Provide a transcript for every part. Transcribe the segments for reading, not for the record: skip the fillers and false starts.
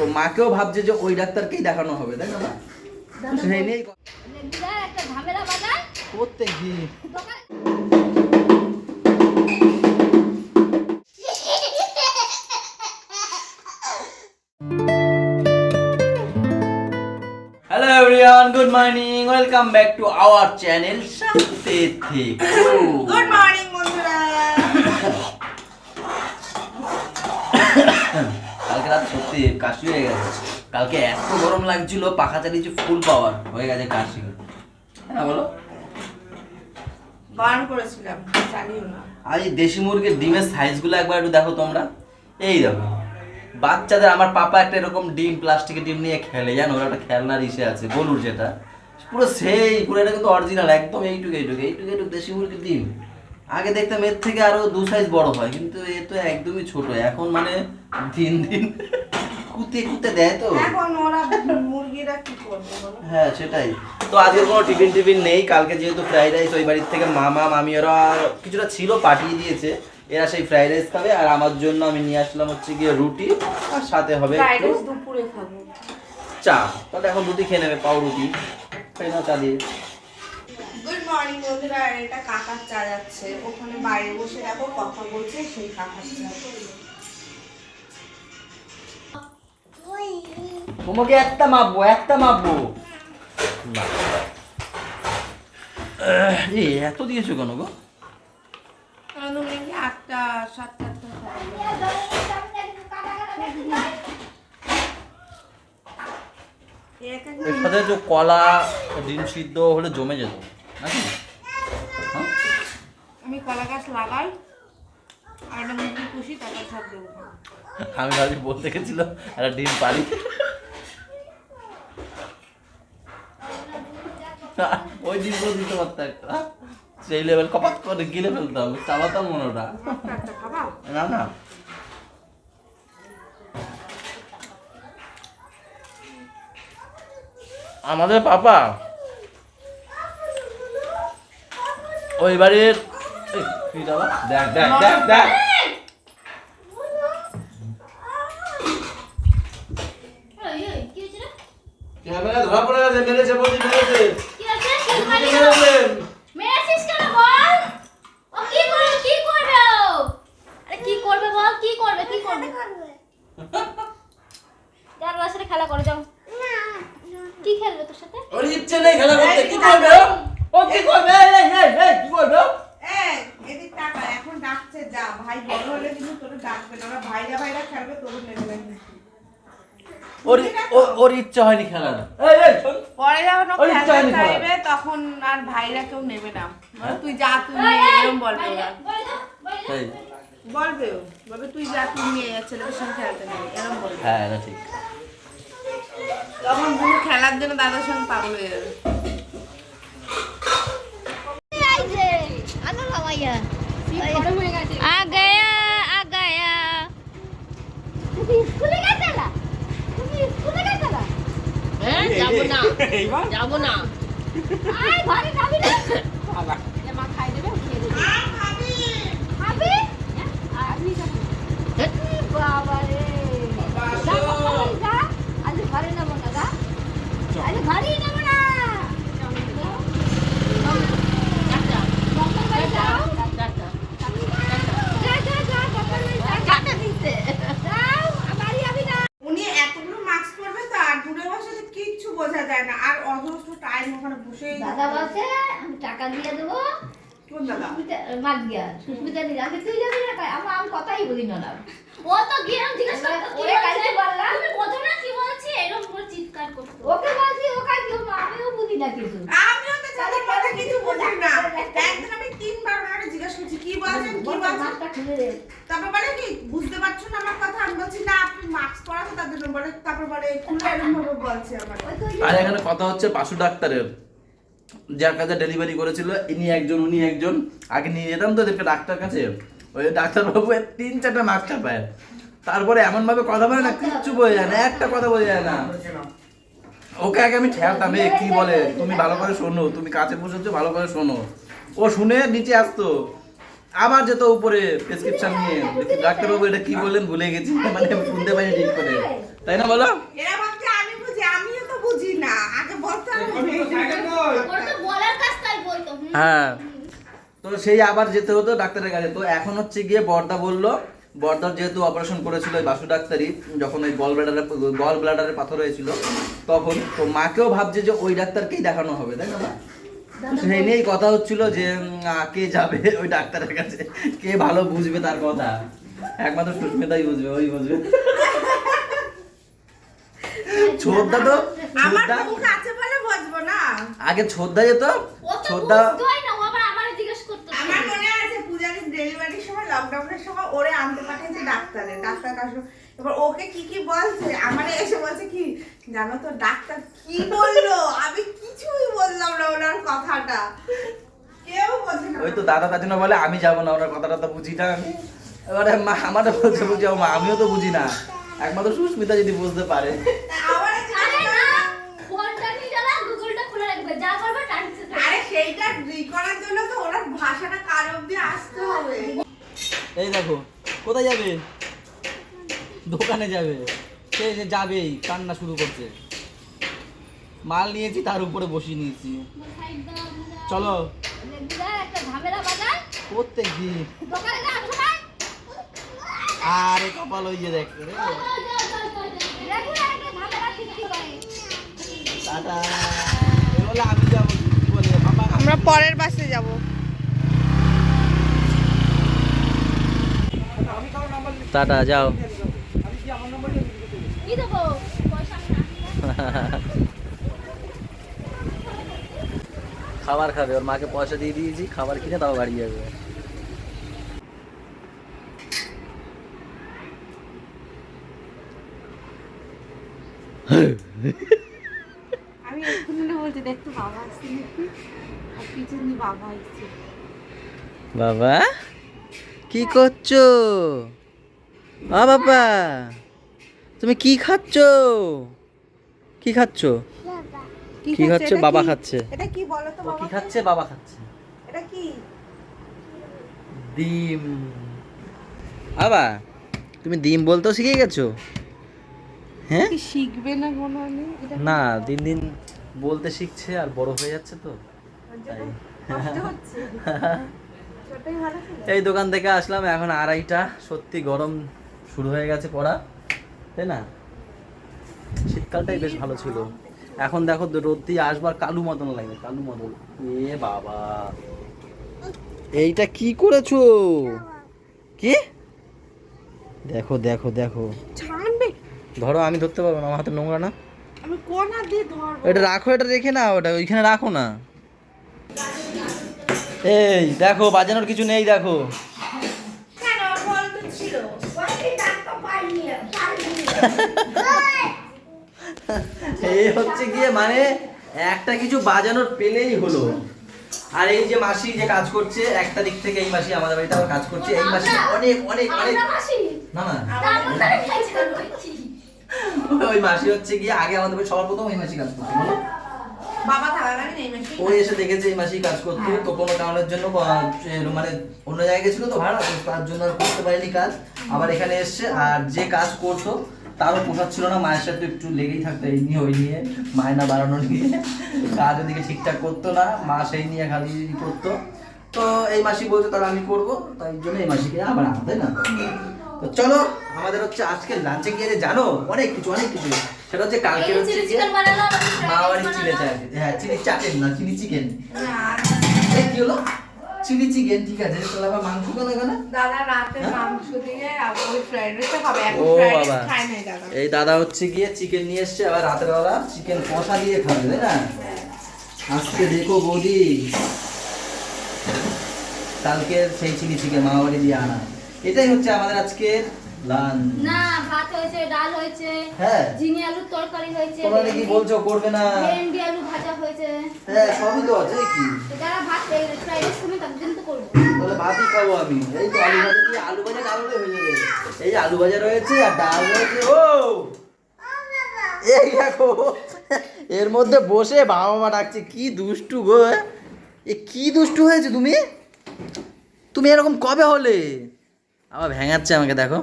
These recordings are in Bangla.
তো মাকেও ভাবছে যে ওই ডাক্তারকেই দেখানো হবে, তাই না মা? সেই নিয়েই একটা ঝামেলা বাজায় করতে গিয়ে Hello everyone, good morning. Welcome back to our channel Shakti. Good morning বন্ধুরা। কালকে রাত সত্যি কাশি হয়ে গেছে। কালকে এত গরম লাগছিল, পাখা চালিয়েছি ফুল পাওয়ার, হয়ে গেছে কাশি। হ্যাঁ বলো। বারণ করেছিলাম চালিও না। আর এই দেশি মুরগির ডিমের সাইজগুলো একবার একটু দেখো তোমরা। এই দেখো বাচ্চাদের, আমার পাপা একটা এরকম ডিম, প্লাস্টিকের ডিম নিয়ে খেলে, জানো ওরা একটা খেলনার ইসে আছে গলুর, যেটা পুরো সেই পুরো, এটা কিন্তু অরিজিনাল একদম এইটুকু দেশি মুরগির ডিম। আগে দেখতাম এর থেকে আরো 2 সাইজ বড় হয়, কিন্তু এ তো একদমই ছোট। এখন মানে দিন দিন কুতে কুতে দেয়। তো এখন ওরা মুরগিরা কি করবে বলো? হ্যাঁ সেটাই তো। আজকে কোনো টিফিন নেই। কালকে যেহেতু ফ্রাইড রাইস ওই বাড়ির থেকে মামা মামি ওরা কিছুটা ছিল পাঠিয়ে দিয়েছে, এরা সেই ফ্রাইড রাইস খাবে। আর আমার জন্য আমি নিয়ে আসলাম হচ্ছে গিয়ে রুটি, আর সাথে হবে ফ্রাইড একটু রাইস দুপুরে খাবো। চা। তাহলে এখন রুটি খেয়ে নেবে, পাও রুটি খেয়ে নাও চা দিয়ে। গুড মর্নিং বন্ধুরা। আর এটা কাকার চা যাচ্ছে, ওখানে বাইরে বসে দেখো কথা বলছে, সেই কাকার চা। তোমাকে একটা মাপবো এই এত দিয়েছো কেন গো? তুমি কি 8টা 7টা এর সাথে যে কলা ডিম সিদ্ধ হলে জমে যেত নাকি? হ্যাঁ? আমি কলা গাছ লাগাই আর একটা মুরগি পুষি, তারপর সব দেবো। আমি ভাবি বলতে গেছিল একটা ডিম পারি, ওই ডিমগুলো দিতে পারতো একটা, সেই লেভেল কপাত করে গিলে ফেলতাম, চালাতাম মনে ওটা। না না আমাদের পাপা ওই বাড়ির দেখ দেখ দেখ দেখ ক্যামেরা ধরা পড়ে গেছে, মেরেছে বলছি, মেরেছে। কি আছে মেরেছিস কেন বল? ও কি করবে ও? আরে কি করবে বল, কি করবে যার ওর সাথে খেলা করে যাও। কি খেলবে তোর সাথে? ওর ইচ্ছে নেই খেলা করতে, কি করবে ও কি করবে? এই কি করবে ও? এদিক টাকা এখন ডাকছে, যা ভাই বড় হলে কিন্তু তোর ডাকবে না, ওরা ভাইরা খেলবে, তোর নেবে না। ওর ইচ্ছা হয়নি খেলার। এই শোন, পরে যখন ও ওর ইচ্ছা খেলতে হয়নি খেলার। চাইবে তখন আর ভাইরা কেউ নেবে না, বলে তুই যা, তুই নিয়ে এরকম বলবে ওরা। এই, বলবে ও, বলবে তুই যা, তুই নিয়ে ছেলেদের সঙ্গে খেলতে নেবে, এরকম বলবে। হ্যাঁ এটা ঠিক। তখন বুড়ো খেলার জন্য দাদার সঙ্গে পাগল হয়ে যাবে। आ गया स्कूले গেছলা? তুমি স্কুলে গেছলা? হ্যাঁ যাবো না আয় ঘরে যাবি না? বাবা এ মা খাই দেবে, খেয়ে দেবে। খাবি? আমি যাবো। বাবা রে, যা বাবা যা, আজ ঘরে যাবো না, যা আজ ঘরেই যাবো না। উনি এতগুলো মাস্ক পরবে তো, আর দূরে বসে কিচ্ছু বোঝা যায় না, আর অজস্র টাইম ওখানে বসেই দাদা বলছে আমি টাকা দিয়ে দেবো। কোন দাদা? সুস্মিতা দিদি, আমি তুই যাবি না? আমি কথাই বলি না। ও তো গিয়ে জিজ্ঞেস করতে, ওরে কাছে বললাম তুমি বোঝো না কি বলছি, এরকম করে চিৎকার করতে। ওকে বলছি ও কাজ কি, আমিও বুঝি না কিছু। আমিও তো তাদের কথা কিছু বুঝি না। একদিন আমি 3বার ওনাকে জিজ্ঞেস করছি কি বলছেন। মাথা খুলে দে। তারপর বলে কি বুঝতে পারছো না আমার কথা? আমি বলছি না, আপনি মাস্ক পরাতে তাদের জন্য বলে, তারপর বলে খুলে এরকম ভাবে বলছে আমার। আর এখানে কথা হচ্ছে পাশু ডাক্তারের, যার কাছে ডেলিভারি করেছিল ইনি একজন উনি একজন। আগে নিয়ে যেতাম তো এদেরকে ডাক্তার কাছে, ওই ডাক্তারবাবু 3-4টা মাস্ক চাপায়, তারপরে এমন ভাবে কথা বলে না, কিচ্ছু বোঝা যায় না, একটা কথা বোঝা যায় না। ওকে আগে আমি ঠেলতাম, কি বলে তুমি ভালো করে শোনো, তুমি কাছে বসেছো ভালো করে শোনো। ও শুনে নিচে আসতো, আবার যেত উপরে প্রেসক্রিপশন নিয়ে, ডাক্তারবাবু এটা কি বললেন ভুলে গেছি, মানে শুনতে পাইনি ঠিক করে, তাই না বলো? এরা ভাবছে আমি বুঝি, আমিও তো বুঝি না, আগে বলতে হবে। ওর তো বলার কাজ তাই বলতো। হ্যাঁ, তো সেই আবার যেতে হতো ডাক্তারের কাছে। তো এখন হচ্ছে গিয়ে বর্দা বললো, বর্দার যেহেতু অপারেশন করেছিল ওই বাসু ডাক্তারই, যখন ওই গল ব্লাডারে পাথর হয়েছিল তখন, তো মাকেও ভাবছে যে ওই ডাক্তারকেই দেখানো হবে, তাই না মা? তো সেই নিয়েই কথা হচ্ছিল যে কে যাবে ওই ডাক্তারের কাছে, কে ভালো বুঝবে তার কথা। একমাত্র সুস্মিতাই বুঝবে, ওই বুঝবে। ছোদ্দা তো আমার ছোদ্দা মুখ আছে বলে বুঝবো না। আগে ছোদ্দা যেত, ও তো ছোদ্দা বুঝতো হয় না, ও আবার আমারে জিজ্ঞেস করতো। আমার মনে আছে পূজারির ডেলিভারির সময়, লকডাউনের সময় ওরে আনতে পাঠিয়েছে ডাক্তার কাছে। এবার ওকে কি কি বলছে, আমারে এসে বলছে কি জানো তো ডাক্তার কি বললো, আমি কিছুই বললাম না ওনার কথাটা, কেউ বোঝে না। ওই তো দাদা তার জন্য বলে আমি যাবো না, ওনার কথাটা তো বুঝি না আমি। এবারে মা আমারও বলছে বুঝাও মা, আমিও তো বুঝি না, একমাত্র সুস্মিতা যদি বুঝতে পারে। আবার আরে না, ফোনটা নিয়ে যাবে, গুগলটা খুলে রাখবে, যা করবে ট্রান্সলেট। আরে সেইটা করার জন্য তো ওনার ভাষাটা কার অব্দি আসতে হবে। এই দেখো কোথায় যাবে, দোকানে যাবে, সে যে যাবেই, কান্না শুরু করছে। মাল নিয়েছি তার উপরে বসিয়ে নিয়েছি, চলো রেগুলার একটা ঝামেলা বাজায় প্রত্যেক দিন। দোকানে যাওয়ার সময়। আরে কপাল ওই যে দেখতে রে, রেগুলার একটা ঝামেলা সৃষ্টি করে। টাটা। এ বলে আমি যাবো, কি বলে বাবা, আমরা পরের বাসে যাব। টাটা, যাও। কি দেবো? পয়সা আমি রাখি না। খাবার খাবে, ওর মাকে পয়সা দিয়ে দিয়েছি, খাবার কিনে তাও বাড়ি যাবে। আমি এক্ষুনি বলছি দেখতো বাবা আসছে নাকি, আর পিছন দিয়ে বাবা আসছে। বাবা কি করছো? বাবা তুমি কি খাচ্ছো? কি খাচ্ছো? কি খাচ্ছে? বাবা খাচ্ছে। এটা কি বলো তো ও বাবা? কি খাচ্ছে? বাবা খাচ্ছে এটা কি? ডিম। বাবা তুমি ডিম বলতেও শিখে গেছো? হ্যাঁ, কি শিখবে না কোনো আমি? এটা না দিন দিন বলতে শিখছে আর বড় হয়ে যাচ্ছে তো তাই। কষ্ট হচ্ছে। ছোটই ভালো ছিল। এই দোকান থেকে আসলাম এখন 2:30, সত্যি গরম শুরু হয়ে গেছে পড়া, তাই না? শীতকালটাই বেশ ভালো ছিল, এখন দেখো রোদ দিয়ে আসবার কালু মতন লাগে, কালু মতন। এ বাবা এইটা কি করেছো? কি দেখো দেখো দেখো, ছাড়বে। ধরো, আমি ধরতে পারবো না, আমার হাতে নোংরা না। আমি কোন হাত দিয়ে ধরবো? এটা রাখো, এটা রেখে না, ওটা ওইখানে রাখো না। এই দেখো বাজানোর কিছু নেই, দেখো কেন বল তো ছিল। এই হচ্ছে গিয়ে মানে একটা কিছু বাজানোর পেলেই হলো। আর এই যে মাসি যে কাজ করছে, একটা দিক থেকে এই মাসি আমাদের বাড়িতে আবার কাজ করছে, এই মাসি অনেক অনেক অনেক, আমরা মাসি। না না তারপর তারা খাইছে করছি। ওই মাসি হচ্ছে গিয়ে আগে আমাদের বাড়ি সবার প্রথম এই মাসি কাজ করতো, বলো? বাবা থাকাকালীন এই মাসে ওই এসে দেখেছে এই মাসি কাজ করতো, তো কোনো কারণের জন্য মানে অন্য জায়গায় ছিল তো ভাড়া, তো তার জন্য আর করতে পারেনি কাজ। আবার এখানে এসছে, আর যে কাজ করতো তারও পোষাচ্ছিল না, মায়ের সাথে একটু লেগেই থাকতো এই নিয়ে ওই নিয়ে, মায়না বাড়ানো নিয়ে, কাজ ওদিকে ঠিকঠাক করতো না, মা সেই নিয়ে খালি করতো। তো এই মাসি বলছে তাহলে আমি করবো, তাই জন্য এই মাসিকে আবার আনতে না। তো চলো আমাদের হচ্ছে আজকে লাঞ্চে গিয়ে জানো অনেক কিছু অনেক কিছু, সেটা হচ্ছে কালকে হচ্ছে চিলি গিয়ে চিকেন বানালাম, মা বাড়ির চিলি চাট, হ্যাঁ চিলি চাটেন না, চিলি চিকেন। এই কি হলো? চিলি চিকেন, ঠিক আছে, তাহলে আবার মাংস কেন এখানে? দাদা রাতে মাংস দিয়ে ওই ফ্রাইড রাইস খাবে, এখন ও ফ্রাইড রাইস বাবা, খায় না দাদা। এই দাদা হচ্ছে গিয়ে চিকেন নিয়ে এসছে, আবার রাতের বেলা চিকেন কষা দিয়ে খাবে, তাই না? আজকে দেখো বৌদি, কালকে সেই চিলি চিকেন মামা বাড়ি দিয়ে আনা, এটাই হচ্ছে আমাদের আজকের লাঞ্চ। না ভাত হয়েছে, ডাল হয়েছে, হ্যাঁ ঝিঙে আলুর তরকারি হয়েছে, তোমরা কি বলছো করবে না? ভেন্ডি আলু ভাজা হয়েছে। হ্যাঁ সবই তো আছে, কি তো যারা ভাত ফ্রাইড রাইস খাবে তাদের জন্য তো করবো। তাহলে ভাতই খাবো আমি। এই তো আলু ভাজা দিয়ে, আলু ভাজা ডাল হয়ে যাবে। এই আলু ভাজা রয়েছে আর ডাল রয়েছে। ও এই দেখো এর মধ্যে বসে বাবা মা ডাকছে, কি দুষ্টু গো, এ কি দুষ্টু হয়েছে তুমি? তুমি এরকম কবে হলে? আবার ভেঙাচ্ছে আমাকে, দেখো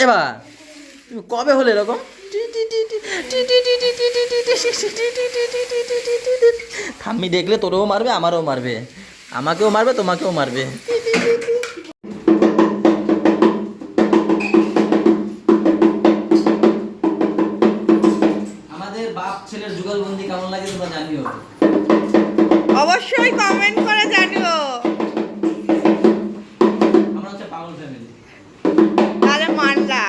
এবার তুমি কবে হলে এরকম? ঠাম্মি দেখলে তোরও মারবে, আমারও মারবে, আমাকেও মারবে, তোমাকেও মারবে। আমাদের বাপ ছেলের যুগলবন্দি কেমন লাগে তোমরা জানিও। অবশ্যই কমেন্ট করে জানিও। আমরা হচ্ছে পাগল ফ্যামিলি। তাহলে মানলা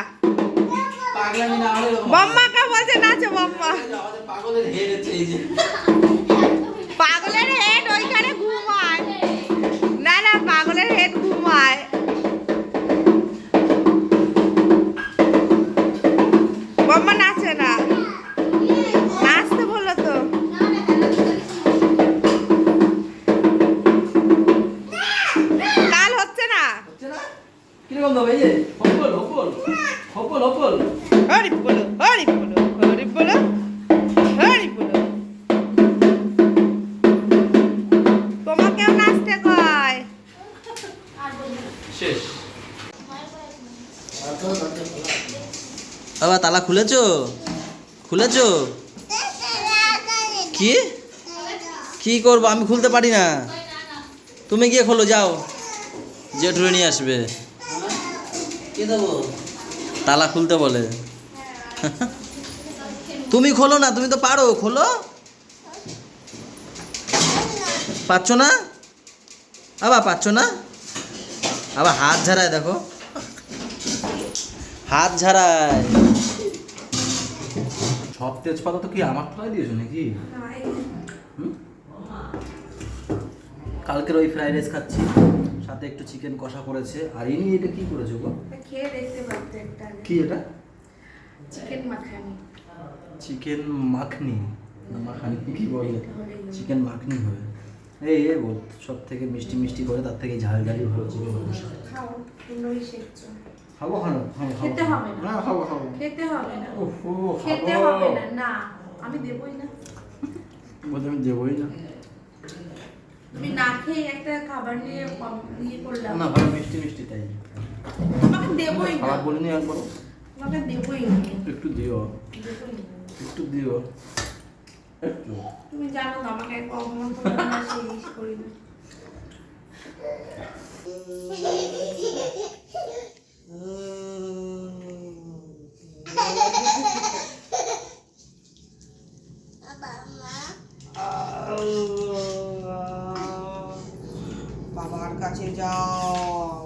পাগলামি না হলে এরকম বম্মাকে বলছে নাচো বম্মা। আমাদের পাগলের হেড হচ্ছে এই যে। পাগলের হেড ওইখানে ঘুমায়। না না, পাগলের হেড ঘুমায়। বম্মা নাচে না, নাচতে বললো তো। লাল হচ্ছে না। হচ্ছে না? কিরকম দেবো? এই যে হপল হপল হপল হপল। হরি বলো, হরি বলো, হরি বলো, হরি বলো। তোমাকেও নাচতে কয়। শেষ। বাবা তালা খুলেছো? খুলেছো? কি কি করবো? আমি খুলতে পারি না। তুমি গিয়ে খোলো, যাও, জেঠুরে নিয়ে আসবে। কি দেবো? তালা খুলতে বলে। তুমি খোলো না, তুমি তো পারো, খোলো। পাচ্ছ না? আবার পাচ্ছ না? আবার হাত ঝাড়ায়, দেখো হাত ঝাড়ায়। সব তেজপাতা তো কি আমার থালায় দিয়েছো নাকি? হুম? কালকের ওই ফ্রাইড রাইস খাচ্ছি, সাথে একটু চিকেন কষা করেছে। আর ইনি এটা কি করেছো গো? খেয়ে দেখতে পারতে একটা। কি এটা? চিকেন মাখানি। চিকেন মাখনি না মাখানি কি বলে? চিকেন মাখনি হবে। এই বল, সব থেকে মিষ্টি মিষ্টি করে, তার থেকে ঝাল ঝালি ভালো চিকেন কষা। খাও, তোমরাই শেখছো। খাবো খাবো খেতে হবে না। না খাবো খাবো। খেতে হবে না। ওহো, খেতে খাবো। হবে না। না, আমি দেবই না। বলতে আমি দেবই না। তুমি না খেয়ে একটা খাবার নিয়ে ইয়ে করলাম। না ভালো মিষ্টি মিষ্টি তাই। তোমাকে দেবই না। খাবার বলিনি একবার। তোমাকে দেবই না। একটু দিও, দেবই না। একটু দিও, একটু। তুমি জানো না আমাকে অপমান করে না, সেই করি না। বাবার কাছে যাও,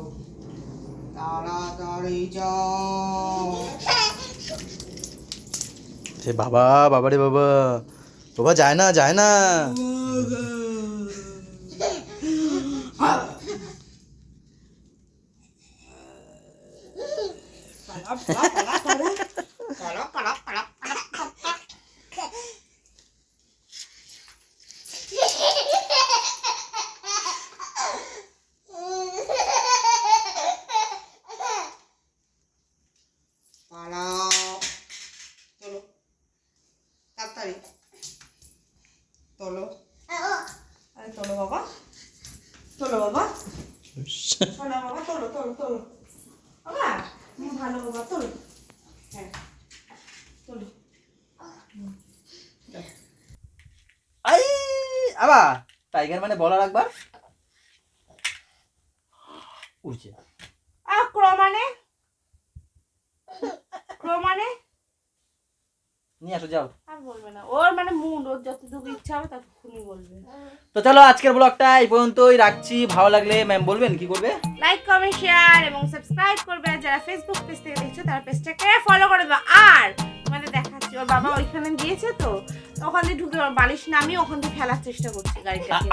তাড়াতাড়ি যাও। সে বাবা, বাবা রে বাবা, বাবা যায় না, যায় না। পালাও, চলো তাড়াতাড়ি তোলো। আরে তোলো বাবা, তোলো বাবা, তোলো বাবা, তোলো তোলো তোলো বাবা, ভালো বাবা, তোলো। হ্যাঁ তোলো। আই আবা টাইগার মানে বলার একবার উঠছে। ক্রমানে ক্রমানে নিয়ে আসো, যাও। আর বলবে না, ওর মানে মুড, ওর যতটুকু ইচ্ছা হবে ততক্ষণই বলবে। তো চলো আজকের ব্লগটা এই পর্যন্তই রাখছি। ভালো লাগলে ম্যাম বলবেন কি করবে? লাইক কমেন্ট শেয়ার এবং সাবস্ক্রাইব করবে। আর যারা ফেসবুক পেজ থেকে দেখছো তারা পেজটাকে ফলো করে দেবে। আর তোমাদের দেখাচ্ছি, ওর বাবা ওইখানে গিয়েছে তো, ওখান দিয়ে ঢুকে ওর বালিশ নামিয়ে ওখান থেকে ফেলার চেষ্টা করছে গাড়িটাকে।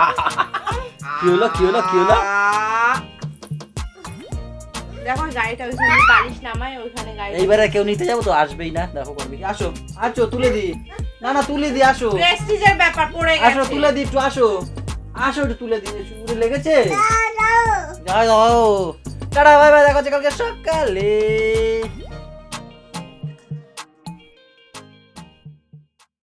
কি হলো কি হলো কি হলো? দেখো গাড়িটা ওইখানে বালিশ নামায়, ওইখানে গাড়ি। এইবারে কেউ নিতে যাবো তো আসবেই না, দেখো করবে কি। আসো আসো তুলে দি, না না তুলে দি, আসো প্রেস্টিজের ব্যাপার পড়ে আসো গেছে। তুলে দি, একটু আসো আসো একটু তুলে দি। চুড়ে লেগেছে, যাও টাটা বাই বাই, দেখা হচ্ছে কালকে সকালে।